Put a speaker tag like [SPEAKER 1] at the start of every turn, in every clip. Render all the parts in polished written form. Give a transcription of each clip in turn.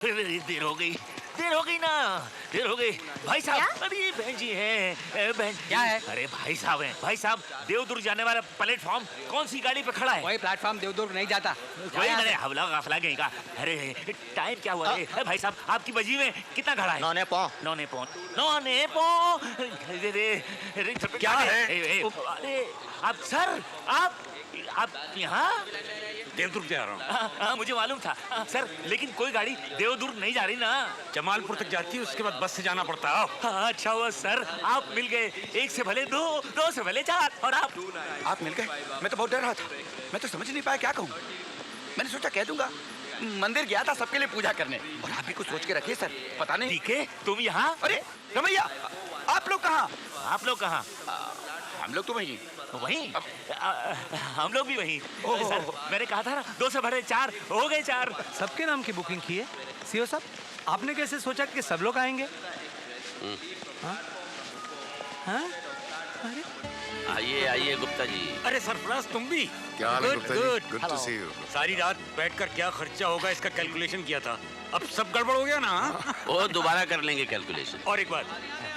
[SPEAKER 1] देर हो गई, देर हो गई ना, देर हो गई। भाई साहब, अरे बहन जी हैं, बहन
[SPEAKER 2] क्या है?
[SPEAKER 1] अरे भाई साहब हैं, भाई साहब देवदुर्ग जाने वाला प्लेटफॉर्म कौन सी गाड़ी पे खड़ा है?
[SPEAKER 2] वही प्लेटफॉर्म देवदुर्ग नहीं जाता।
[SPEAKER 1] वही मैंने हवला गाफला गई का। अरे टाइम क्या हुआ है? भाई साहब आपकी बजी में कितना खड़ा है?
[SPEAKER 3] नौने पौ।
[SPEAKER 1] नौने पौ, नौने पौ।
[SPEAKER 3] क्या है?
[SPEAKER 1] अरे आप सर, आप यहाँ?
[SPEAKER 3] देवदुर्ग जा रहा हूँ।
[SPEAKER 1] हाँ, मुझे मालूम था सर, लेकिन कोई गाड़ी देवदुर्ग नहीं जा रही ना।
[SPEAKER 3] जमालपुर तक जाती है, उसके बाद बस से जाना पड़ता है।
[SPEAKER 1] हाँ, अच्छा हुआ सर, आप मिल गए। एक से भले दो, दो से भले चार। और
[SPEAKER 4] आप मिल गए। मैं तो बहुत डर रहा था, मैं तो समझ नहीं पाया क्या कहूँ। मैंने सोचा कह दूंगा। मंदिर गया था सबके लिए पूजा करने, और आप भी कुछ सोच के रखिए सर। पता नहीं।
[SPEAKER 1] ठीक है, तुम यहाँ?
[SPEAKER 4] अरे रमैया, आप लोग कहाँ?
[SPEAKER 1] आप लोग कहाँ?
[SPEAKER 4] हम लोग तो वहीं।
[SPEAKER 1] वहीं? हम लोग भी वहीं। सर, मैंने कहा था ना, दो से भले चार, हो गए चार।
[SPEAKER 5] सबके नाम की बुकिंग की है सीओ साहब। आपने कैसे सोचा कि सब लोग आएंगे? हाँ? हाँ? अरे
[SPEAKER 6] आइए आइए गुप्ता जी।
[SPEAKER 3] अरे सरफराज तुम भी?
[SPEAKER 7] क्या हाल है
[SPEAKER 3] Good,
[SPEAKER 7] Gupta ji?
[SPEAKER 3] good.
[SPEAKER 7] Good to see you.
[SPEAKER 3] सारी रात बैठकर क्या खर्चा होगा इसका कैलकुलेशन किया था। अब सब गड़बड़ हो गया ना।
[SPEAKER 6] वो दोबारा कर लेंगे कैलकुलेशन।
[SPEAKER 3] और एक बात,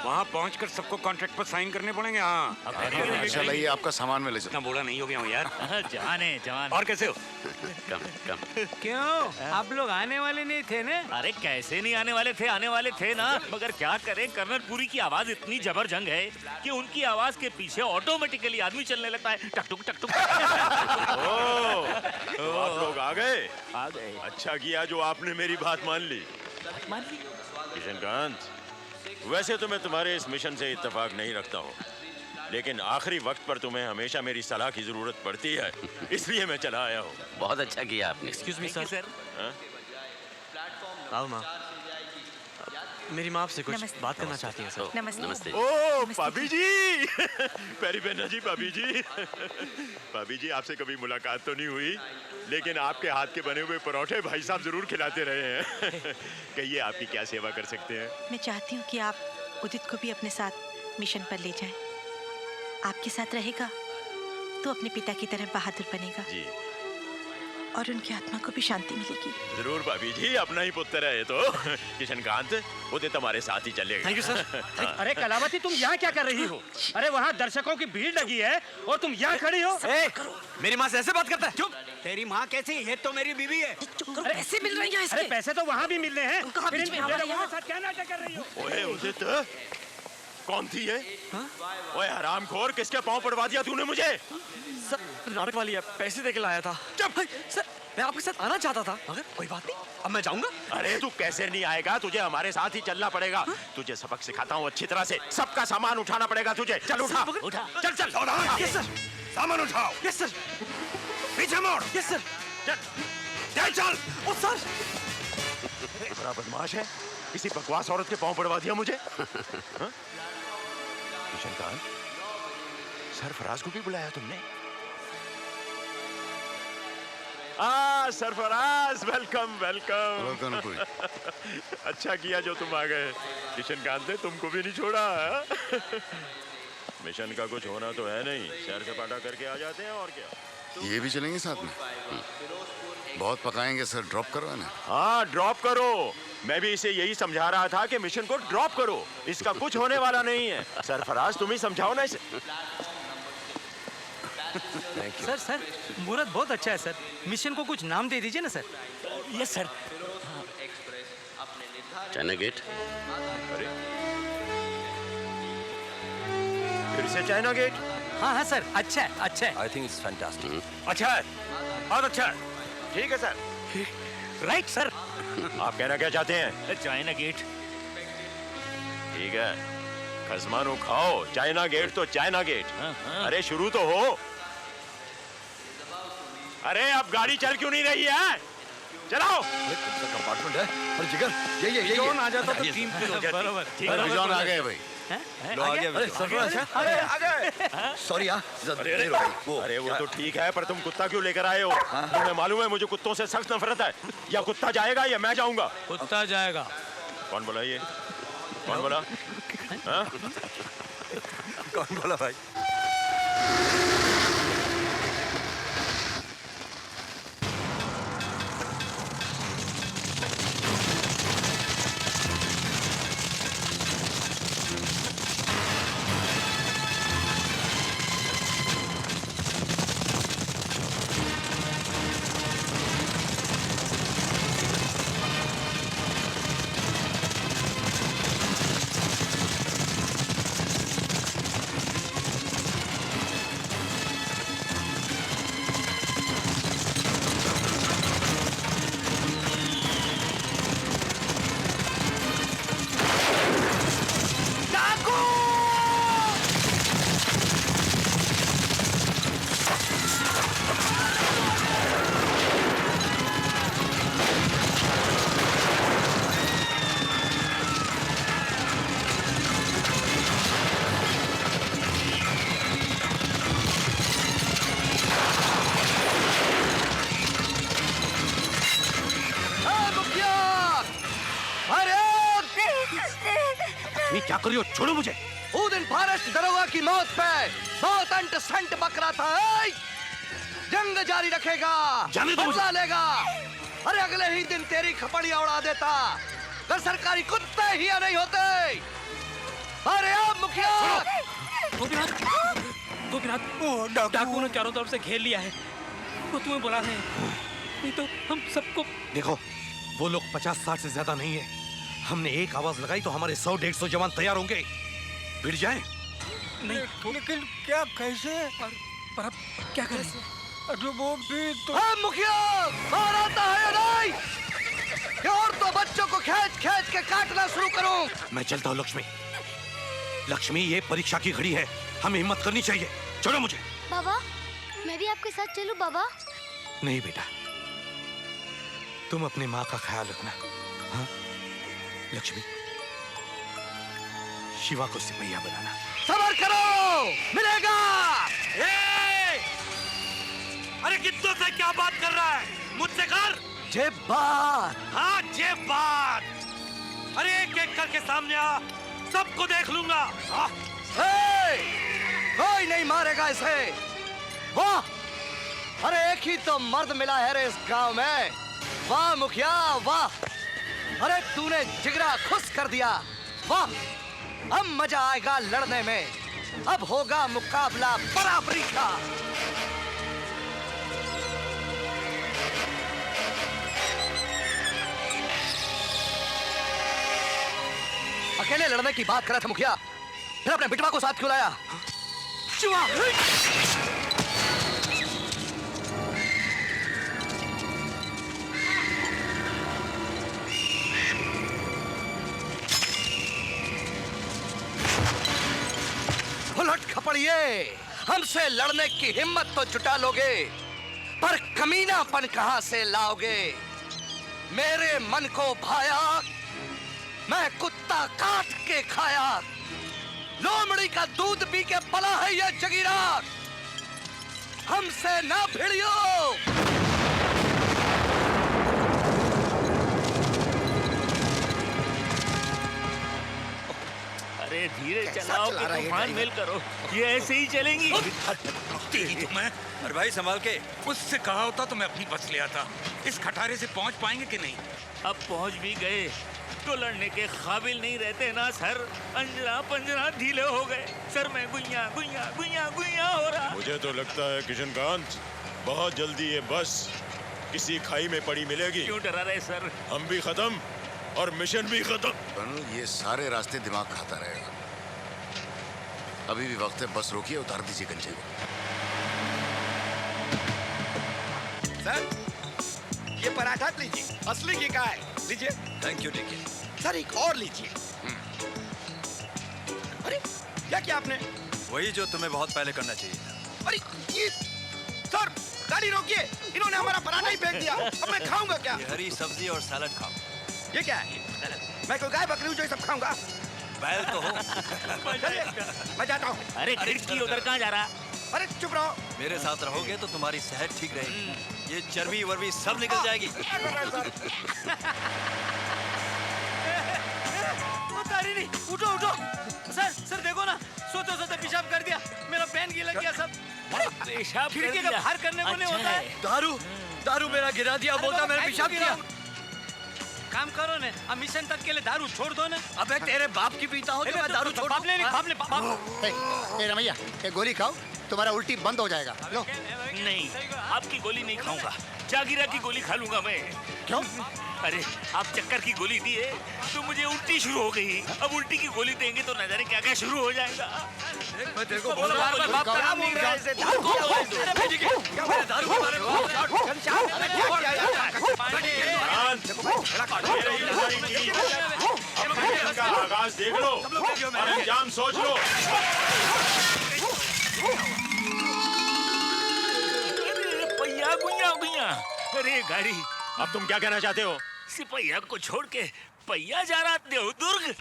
[SPEAKER 3] वहाँ पहुँचकर सबको कॉन्ट्रैक्ट पर साइन करने पड़ेंगे। हाँ,
[SPEAKER 7] अच्छा लाइए, आपका सामान में ले
[SPEAKER 3] इतना
[SPEAKER 7] जाओ।
[SPEAKER 3] बोला नहीं हो गया हूँ यार।
[SPEAKER 1] जवान है, जवान।
[SPEAKER 3] और कैसे हो?
[SPEAKER 6] कम कम।
[SPEAKER 5] क्यों, आप लोग आने वाले नहीं थे ना?
[SPEAKER 1] अरे कैसे नहीं आने वाले थे, आने वाले थे ना, मगर क्या करें, कर्नलपुरी की आवाज इतनी जबरजंग है कि उनकी आवाज के पीछे ऑटोमेटिकली आदमी चलने लगता है। टक टुक टक टुक।
[SPEAKER 8] तो आप लोग आ गए?
[SPEAKER 1] आ गए।
[SPEAKER 8] अच्छा किया जो आपने मेरी बात मान ली।
[SPEAKER 1] मान ली।
[SPEAKER 8] किशनकांत, वैसे तो मैं तुम्हारे इस मिशन से इत्तेफाक नहीं रखता हूँ, लेकिन आखिरी वक्त पर तुम्हें हमेशा मेरी सलाह की जरूरत पड़ती है, इसलिए मैं चला आया हूँ।
[SPEAKER 6] बहुत अच्छा किया आपने।
[SPEAKER 9] Excuse me
[SPEAKER 1] Thank you,
[SPEAKER 9] sir.
[SPEAKER 8] हाँ?
[SPEAKER 9] आओ माँ, मेरी माँ आपसे कुछ बात करना चाहती है सर।
[SPEAKER 6] नमस्ते।
[SPEAKER 8] ओ भाभी जी। पैरी बहना जी, भाभी जी। भाभी जी, आपसे कभी मुलाकात तो नहीं हुई, लेकिन आपके हाथ के बने हुए परोठे भाई साहब जरूर खिलाते रहे हैं। कहिए आपकी क्या सेवा कर सकते हैं?
[SPEAKER 10] मैं चाहती हूँ कि आप उदित को भी अपने साथ मिशन पर ले जाएं। आपके साथ रहेगा तो अपने पिता की तरह बहादुर बनेगा
[SPEAKER 8] जी
[SPEAKER 10] और उनकी आत्मा को भी शांति मिलेगी।
[SPEAKER 8] जरूर भाभी जी, अपना ही पुत्र है ये तो। किशनकांत, उदित हमारे साथ ही चलेगा।
[SPEAKER 9] Thank you sir.
[SPEAKER 3] अरे कलावती, तुम यहाँ क्या कर रही हो? अरे वहाँ दर्शकों की भीड़ लगी है और तुम यहाँ खड़ी हो।
[SPEAKER 5] मेरी माँ से ऐसे बात करता है?
[SPEAKER 4] चुप। तेरी माँ कैसी? ये तो मेरी बीवी है।
[SPEAKER 10] पैसे मिल रहे हैं
[SPEAKER 3] अरे पैसे तो वहाँ भी मिलने हैं।
[SPEAKER 10] कहाँ
[SPEAKER 3] फिर
[SPEAKER 10] बीच
[SPEAKER 3] इन
[SPEAKER 10] में हमारे
[SPEAKER 3] लोगों
[SPEAKER 10] यहाँ?
[SPEAKER 3] के साथ क्या नाटक कर रही हो?
[SPEAKER 8] ओए उदित, कौन थी ये? ओए हरामखोर, किसके पाँव पड़वा दिया तूने मुझे?
[SPEAKER 9] सर नाटक वाली है, पैसे देके लाया था।
[SPEAKER 8] चुप।
[SPEAKER 9] सर मैं आपके साथ आना चाहता था, मगर कोई बात नहीं, अब मैं जाऊंगा।
[SPEAKER 8] अरे तू कैसे नहीं आएगा? तुझे हमारे साथ ही चलना पड़ेगा। तुझे सबक सिखाता हूँ अच्छी तरह से। सबका सामान उठाना पड़ेगा तुझे। चल उठा,
[SPEAKER 1] उठा।
[SPEAKER 8] चल चल।
[SPEAKER 9] Yes sir.
[SPEAKER 8] सामान उठाओ।
[SPEAKER 9] Yes sir.
[SPEAKER 8] पीछे मोड़।
[SPEAKER 9] Yes sir.
[SPEAKER 8] चल चल।
[SPEAKER 9] ओ सर।
[SPEAKER 8] बड़ा बदमाश है, किसी बकवास औरत के पाँव पड़वा दिया मुझे। हाँ? किशनकांत, सरफराज को भी बुलाया तुमने? Sarfaraz, welcome welcome. अच्छा किया जो तुम आ गए। किशनकांत ने तुमको भी नहीं छोड़ा। मिशन का कुछ होना तो है नहीं, सैर सपाटा करके आ जाते हैं और क्या।
[SPEAKER 7] ये भी चलेंगे साथ में? बहुत पकाएंगे सर, ड्रॉप करवाना।
[SPEAKER 8] हाँ ड्रॉप करो। मैं भी इसे यही समझा रहा था कि मिशन को ड्रॉप करो, इसका कुछ होने वाला नहीं है। सरफराज तुम ही समझाओ ना इसे।
[SPEAKER 5] सर सर, मुहूर्त बहुत अच्छा है सर। मिशन को कुछ नाम दे दीजिए ना sir.
[SPEAKER 1] Yes sir.
[SPEAKER 6] China Gate.
[SPEAKER 8] फिर से चाइना गेट।
[SPEAKER 5] हाँ हाँ सर, अच्छा है, अच्छा है।
[SPEAKER 9] I think it's fantastic.
[SPEAKER 8] अच्छा है, बहुत अच्छा है। ठीक है सर।
[SPEAKER 1] Right sir.
[SPEAKER 8] आप कहना क्या चाहते हैं?
[SPEAKER 1] China Gate.
[SPEAKER 8] ठीक है, खजमानो खाओ। चाइना गेट तो चाइना गेट।
[SPEAKER 1] हाँ, हाँ।
[SPEAKER 8] अरे शुरू तो हो। अरे अब गाड़ी चल क्यों नहीं रही है? चलाओ।
[SPEAKER 4] कंपार्टमेंट है। और जिगर, ये
[SPEAKER 3] कौन आ जाता तो टीम फिल हो जाती।
[SPEAKER 5] बराबर।
[SPEAKER 7] विजॉन आ गए भाई।
[SPEAKER 9] लो आ गया।
[SPEAKER 4] सरफराज। अरे आ गए। सॉरी यार, देर हो गई।
[SPEAKER 8] अरे वो तो ठीक है, पर तुम कुत्ता क्यों लेकर आए हो? तुम्हें मालूम है मुझे कुत्तों से सख्त नफरत है। या कुत्ता जाएगा या मैं जाऊंगा।
[SPEAKER 5] कुत्ता जाएगा।
[SPEAKER 8] कौन बोला ये? कौन बोला? हाँ?
[SPEAKER 4] कौन बोला भाई?
[SPEAKER 5] लक्ष्मी क्या कर रही हो? छोड़ो मुझे।
[SPEAKER 2] वो दिन फॉरेस्ट दरोगा की मौत पे बहुत अंट संट बकरा था। ऐ! जंग जारी रखेगा,
[SPEAKER 5] जाने दो
[SPEAKER 2] बदला लेगा। अरे अगले ही दिन तेरी खपड़िया उड़ा देता अगर सरकारी कुत्ते ही नहीं होते। अरे अब मुखिया
[SPEAKER 3] गोपीनाथ, डाकू ने चारों तरफ से घेर लिया है। वो तुम्हें बुला रहे हैं, नहीं तो हम सबको।
[SPEAKER 5] देखो, वो लोग 50-60 से ज्यादा नहीं है। हमने एक आवाज लगाई तो हमारे 100-150 जवान तैयार होंगे। भिड़ जाए
[SPEAKER 3] नहीं, लेकिन क्या कैसे? पर अब क्या करें? अरे वो भी तो।
[SPEAKER 2] मुखिया बाहर आता है या नहीं? और तो बच्चों को खींच खींच के काटना शुरू करूं।
[SPEAKER 5] मैं चलता हूँ लक्ष्मी। लक्ष्मी, ये परीक्षा की घड़ी है, हमें हिम्मत करनी चाहिए। छोड़ो मुझे।
[SPEAKER 11] बाबा, मैं भी आपके साथ चलूं बाबा?
[SPEAKER 5] नहीं बेटा, तुम अपनी माँ का ख्याल रखना। हाँ लक्ष्मी, शिवा को सिपहिया बनाना।
[SPEAKER 2] सबर करो, मिलेगा।
[SPEAKER 5] अरे कितनों से क्या बात कर रहा है? मुझसे कर।
[SPEAKER 2] जे बात।
[SPEAKER 5] हाँ जे बात। अरे एक एक करके सामने आ, सबको देख लूंगा।
[SPEAKER 2] कोई नहीं मारेगा इसे। वाह, अरे एक ही तो मर्द मिला है रे इस गांव में। वाह मुखिया वाह, अरे तूने जिगरा खुश कर दिया। वाह, अब मजा आएगा लड़ने में। अब होगा मुकाबला बराबरी का। अकेले लड़ने की बात कर रहा था मुखिया, फिर अपने बिटवा को साथ क्यों लाया? उलट खपड़िए, हमसे लड़ने की हिम्मत तो जुटा लोगे, पर कमीनापन कहां से लाओगे? मेरे मन को भाया, मैं कुत्ता काट के खाया। लोमड़ी का दूध पी के पला है ये जगीरा। हमसे ना भिड़ियो।
[SPEAKER 1] अरे धीरे चलाओ कि तूफान मेल करो, ये ऐसे ही चलेंगी।
[SPEAKER 12] तेरी तो मैं। अरे भाई संभाल के। उससे कहा होता तो मैं अपनी बस ले आता। इस खटारे से पहुंच पाएंगे कि नहीं?
[SPEAKER 1] अब पहुंच भी गए तो लड़ने के काबिल नहीं रहते ना सर। अंजरा पंजरा ढीले हो गए सर। मैं गुइया गुइया गुइया गुइया हो रहा।
[SPEAKER 8] मुझे तो लगता है किशनकांत, बहुत जल्दी ये बस किसी खाई में पड़ी मिलेगी।
[SPEAKER 1] क्यों डरा रहे सर?
[SPEAKER 8] हम भी खत्म और मिशन भी खत्म।
[SPEAKER 7] कर्नल, ये सारे रास्ते दिमाग खाता रहेगा। अभी भी वक्त है, बस रोकिए, उतार दीजिए गंजे को।
[SPEAKER 4] सर, ये पराठा लीजिए, असली घी का है, लीजिए।
[SPEAKER 12] Thank you. देखिए
[SPEAKER 4] सर, एक और लीजिए। अरे क्या किया आपने?
[SPEAKER 12] वही जो तुम्हें बहुत पहले करना चाहिए था।
[SPEAKER 4] अरे ये सर, गाड़ी रोकिए, इन्होंने हमारा पराठा ही फेंक दिया। अब मैं खाऊंगा क्या?
[SPEAKER 12] ये हरी सब्जी और सैलड खाओ।
[SPEAKER 4] ये क्या है? मैं कोई गाय बकरी हूँ जो ये सब खाऊंगा?
[SPEAKER 12] बैल तो हो।
[SPEAKER 4] चलिए, मैं जाता हूँ।
[SPEAKER 1] अरे खिड़की उधर कहाँ जा रहा?
[SPEAKER 4] अरे चुप रहो।
[SPEAKER 12] मेरे साथ रहोगे तो तुम्हारी सेहत ठीक रहेगी। ये चर्बी वर्बी सब निकल जाएगी।
[SPEAKER 3] तारी नहीं, उठो उठो। सर सर देखो ना, सोते सोते पेशाब कर दिया। मेरा पेन गीला किया सब।
[SPEAKER 1] पेशाब
[SPEAKER 3] खिड़की का बाहर करने को नहीं होता है।
[SPEAKER 2] दारू मेरा गिरा दिया, बोलता मैंने पेशाब किया।
[SPEAKER 3] काम करो ने, अब मिशन तक के लिए दारू छोड़ दो ना।
[SPEAKER 2] अबे तेरे बाप की पीता हो तो मैं दारू छोड़।
[SPEAKER 3] बाप ले बाप।
[SPEAKER 13] ए रमैया, ये गोली खाओ, तुम्हारा उल्टी बंद हो जाएगा। लो।
[SPEAKER 1] नहीं, आपकी गोली नहीं खाऊंगा, जागीरा की गोली खा लूंगा मैं।
[SPEAKER 13] क्यों?
[SPEAKER 1] अरे आप चक्कर की गोली दिए तो मुझे उल्टी शुरू हो गई। अब उल्टी की गोली देंगे तो न जाने क्या क्या शुरू हो जाएगा।
[SPEAKER 2] मैं तेरे को
[SPEAKER 3] बोला बार-बार बाप का नाम नहीं रहा ऐसे।
[SPEAKER 8] आगाज देख लो और अंजाम सोच लो।
[SPEAKER 1] पहिया गुइया गुइया। अरे गाड़ी,
[SPEAKER 8] अब तुम क्या कहना चाहते हो?
[SPEAKER 1] सिपहिया को छोड़ के पहिया जा रहा देवदुर्ग।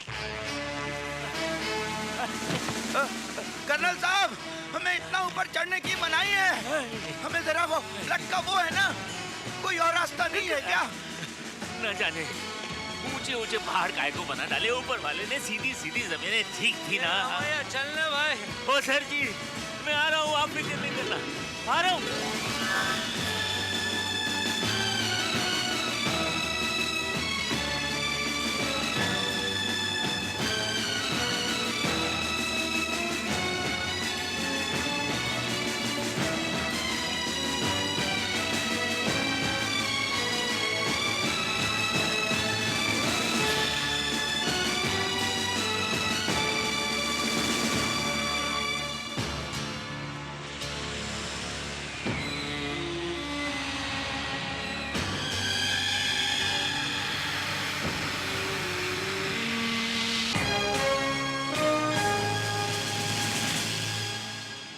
[SPEAKER 4] कर्नल साहब, हमें इतना ऊपर चढ़ने की मनाही है। हमें जरा वो लटका वो है ना, कोई और रास्ता नहीं है क्या?
[SPEAKER 1] न जाने ऊंचे ऊंचे पहाड़ काय को बना डाले, ऊपर वाले ने सीधी सीधी जमीनें ठीक थी ना।
[SPEAKER 3] चलना भाई।
[SPEAKER 1] ओ सर जी, मैं आ रहा हूँ, आप फिक्र नहीं करना, आ रहा हूँ।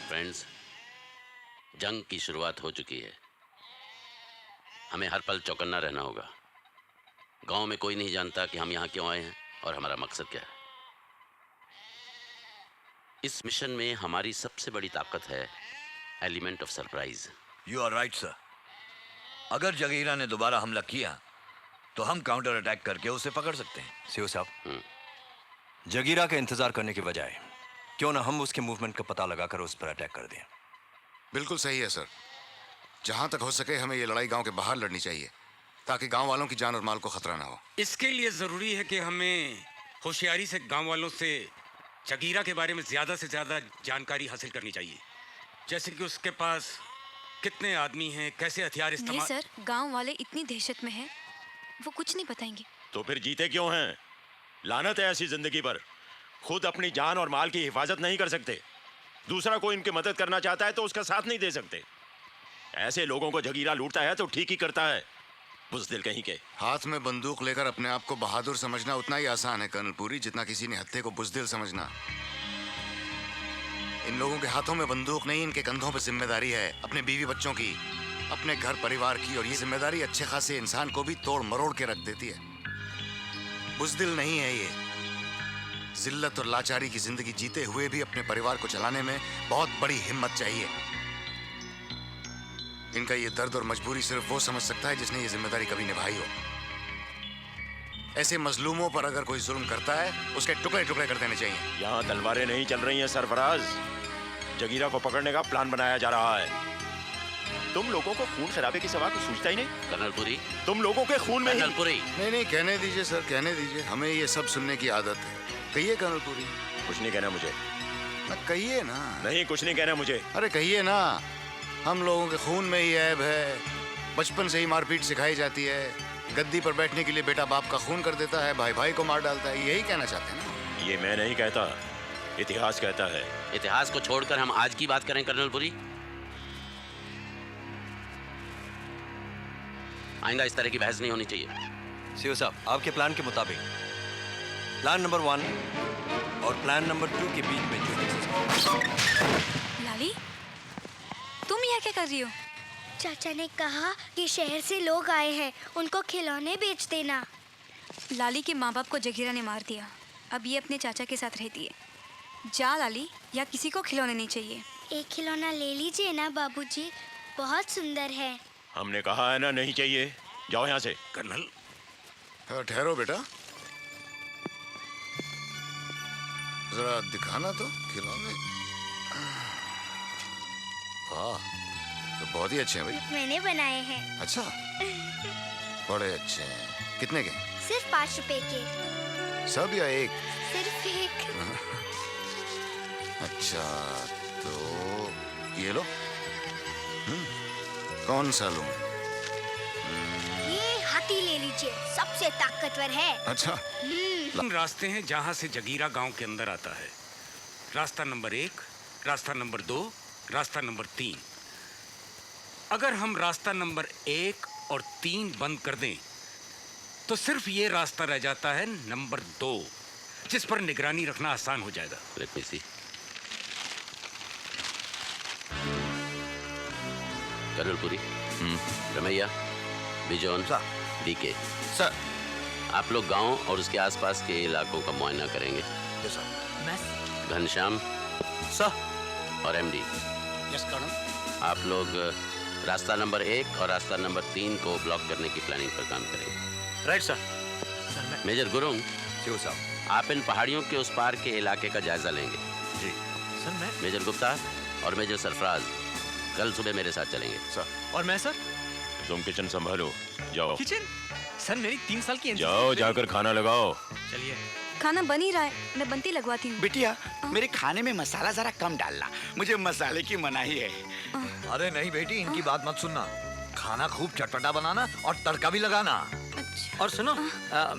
[SPEAKER 6] फ्रेंड्स, जंग की शुरुआत हो चुकी है। हमें हर पल चौकन्ना रहना होगा। गांव में कोई नहीं जानता कि हम यहाँ क्यों आए हैं और हमारा मकसद क्या है। इस मिशन में हमारी सबसे बड़ी ताकत है element of surprise.
[SPEAKER 14] You are right sir. अगर जगीरा ने दोबारा हमला किया तो हम काउंटर अटैक करके उसे पकड़ सकते हैं।
[SPEAKER 15] सीओ साहब, जगीरा का इंतजार करने के बजाय क्यों ना हम उसके मूवमेंट का पता लगाकर उस पर अटैक कर दें।
[SPEAKER 7] बिल्कुल सही है सर। जहां तक हो सके हमें ये लड़ाई गांव के बाहर लड़नी चाहिए ताकि गांव वालों की जान और माल को खतरा ना हो।
[SPEAKER 12] इसके लिए जरूरी है कि हमें होशियारी से गांव वालों से जगीरा के बारे में ज्यादा से ज्यादा जानकारी हासिल करनी चाहिए। जैसे कि उसके पास कितने आदमी हैं, कैसे हथियार
[SPEAKER 16] नहीं
[SPEAKER 12] इस्तेमाल।
[SPEAKER 16] सर, गांव वाले इतनी दहशत में हैं, वो कुछ नहीं बताएंगे।
[SPEAKER 8] तो फिर जीते क्यों हैं? लानत है ऐसी जिंदगी पर। खुद अपनी जान और माल की हिफाजत नहीं कर सकते, दूसरा कोई इनकी मदद करना चाहता है तो उसका साथ नहीं दे सकते। ऐसे लोगों को जगीरा लूटता है तो ठीक ही करता है, बुज़दिल कहीं के।
[SPEAKER 7] हाथ में बंदूक लेकर अपने आप को बहादुर समझना उतना ही आसान है कर्नल पुरी जितना किसी ने हत्थे को बुज़दिल समझना। इन लोगों के हाथों में बंदूक नहीं, इनके कंधों पर जिम्मेदारी है अपने बीवी बच्चों की, अपने घर परिवार की, और ये जिम्मेदारी अच्छे खासे इंसान को भी तोड़ मरोड़ के रख देती है। बुज़दिल नहीं है ये। जिल्लत और लाचारी की जिंदगी जीते हुए भी अपने परिवार को चलाने में बहुत बड़ी हिम्मत चाहिए। इनका ये दर्द और मजबूरी सिर्फ वो समझ सकता है जिसने ये जिम्मेदारी कभी निभाई हो। ऐसे मजलूमों पर अगर कोई जुल्म करता है उसके टुकड़े टुकड़े कर देने चाहिए।
[SPEAKER 8] यहाँ तलवारें नहीं चल रही हैं सरफराज, जगीरा को पकड़ने का प्लान बनाया जा रहा है। तुम लोगों को खून खराबे की सवा कुछ सूझता ही नहीं।
[SPEAKER 6] कर्नल पुरी,
[SPEAKER 8] तुम लोगों के खून में
[SPEAKER 6] कर्नल पुरी।
[SPEAKER 7] नहीं, कहने दीजिए सर, कहने दीजिए। हमें ये सब सुनने की आदत है। कहिए कर्नल पुरी।
[SPEAKER 8] कुछ नहीं कहना मुझे।
[SPEAKER 7] कहिए ना।
[SPEAKER 8] नहीं, कुछ नहीं कहना मुझे।
[SPEAKER 7] अरे कहिए ना। हम लोगों के खून में ही ऐब है। बचपन से ही मारपीट सिखाई जाती है। गद्दी पर बैठने के लिए बेटा बाप का खून कर देता है, भाई भाई को मार डालता है। यही कहना चाहते हैं ना?
[SPEAKER 8] ये मैं नहीं कहता, इतिहास कहता है।
[SPEAKER 6] इतिहास को छोड़कर हम आज की बात करें कर्नल पुरी। आइंदा इस तरह की बहस नहीं होनी चाहिए।
[SPEAKER 15] सीओ साहब, आपके प्लान के मुताबिक प्लान नंबर 1 और प्लान नंबर 2 के बीच में जो
[SPEAKER 16] लाली, तुम यहाँ क्या कर रही हो?
[SPEAKER 11] चाचा ने कहा कि शहर से लोग आए हैं, उनको खिलौने बेच देना।
[SPEAKER 16] लाली के माँ बाप को जगीरा ने मार दिया, अब ये अपने चाचा के साथ रहती है। जा लाली, या किसी को खिलौने नहीं चाहिए।
[SPEAKER 11] एक खिलौना ले लीजिए ना बाबूजी, बहुत सुंदर है।
[SPEAKER 8] हमने कहा है ना नहीं चाहिए, जाओ यहाँ से।
[SPEAKER 12] कर्नल,
[SPEAKER 7] ठहरो बेटा, जरा दिखाना तो खिलौने। वाह, तो बहुत ही अच्छे हैं भाई।
[SPEAKER 11] मैंने बनाए हैं।
[SPEAKER 7] अच्छा, बड़े अच्छे हैं। कितने के?
[SPEAKER 11] सिर्फ 5 रुपए के।
[SPEAKER 7] सब या एक?
[SPEAKER 11] सिर्फ एक।
[SPEAKER 7] अच्छा, तो ये लो। कौन सा लूं?
[SPEAKER 11] ये हाथी ले लीजिए, सबसे ताकतवर है।
[SPEAKER 7] अच्छा।
[SPEAKER 12] रास्ते हैं जहाँ से जगीरा गांव के अंदर आता है। रास्ता नंबर 1, रास्ता नंबर 2, रास्ता नंबर 3। अगर हम रास्ता नंबर 1 और 3 बंद कर दें तो सिर्फ ये रास्ता रह जाता है नंबर 2, जिस पर निगरानी रखना आसान हो जाएगा।
[SPEAKER 6] Let me see. Colonel Puri, Ramaiah, Bijon, DK,
[SPEAKER 14] sir,
[SPEAKER 6] आप लोग गांव और उसके आसपास के इलाकों का मुआयना करेंगे। घनश्याम
[SPEAKER 13] सर
[SPEAKER 6] और एमडी,
[SPEAKER 13] यस कर्नल।
[SPEAKER 6] आप लोग रास्ता नंबर 1 और रास्ता नंबर 3 को ब्लॉक करने की प्लानिंग पर काम करेंगे।
[SPEAKER 13] Right sir.
[SPEAKER 6] Major Gurung,
[SPEAKER 14] Shiv sahab,
[SPEAKER 6] आप इन पहाड़ियों के उस पार के इलाके का जायजा लेंगे।
[SPEAKER 15] जी सर। मैं
[SPEAKER 6] मेजर गुप्ता और मेजर सरफराज कल सुबह मेरे साथ चलेंगे।
[SPEAKER 9] और मैं सर?
[SPEAKER 8] तुम किचन संभालो, जाओ।
[SPEAKER 9] किचन? सर मेरी 3 साल की
[SPEAKER 8] जाओ, जाकर खाना लगाओ।
[SPEAKER 9] चलिए।
[SPEAKER 16] खाना बन ही रहा है, मैं बनती लगवाती हूँ।
[SPEAKER 4] बिटिया, मेरे खाने में मसाला जरा कम डालना, मुझे मसाले की मनाही है।
[SPEAKER 14] अरे नहीं बेटी, इनकी बात मत सुनना। खाना खूब चटपटा बनाना और तड़का भी लगाना।
[SPEAKER 5] और सुनो,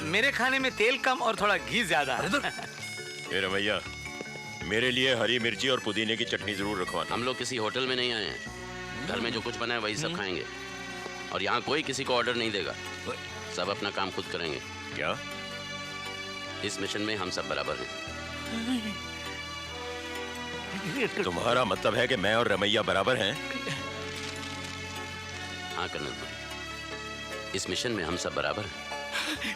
[SPEAKER 5] मेरे खाने में तेल कम और थोड़ा घी ज्यादा।
[SPEAKER 8] ए रमैया, मेरे लिए हरी मिर्ची और पुदीने की चटनी जरूर रखवाना।
[SPEAKER 6] हम लोग किसी होटल में नहीं आए हैं, घर में जो कुछ बना है वही सब खाएंगे। और यहाँ कोई किसी को ऑर्डर नहीं देगा, सब अपना काम खुद करेंगे।
[SPEAKER 8] क्या?
[SPEAKER 6] इस मिशन में हम सब बराबर हैं।
[SPEAKER 8] तुम्हारा मतलब है कि मैं और रमैया बराबर हैं?
[SPEAKER 6] हाँ कर्नल पुरी, इस मिशन में हम सब बराबर हैं।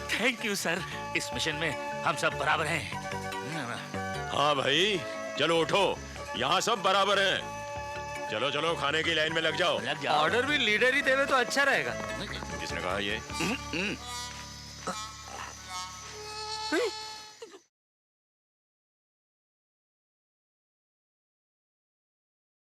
[SPEAKER 1] थैंक यू सर, इस मिशन में हम सब बराबर हैं।
[SPEAKER 8] हाँ भाई, चलो उठो, यहाँ सब बराबर हैं। चलो चलो, खाने की लाइन में लग जाओ।
[SPEAKER 5] ऑर्डर भी लीडर ही देवे तो अच्छा रहेगा।
[SPEAKER 8] किसने कहा ये?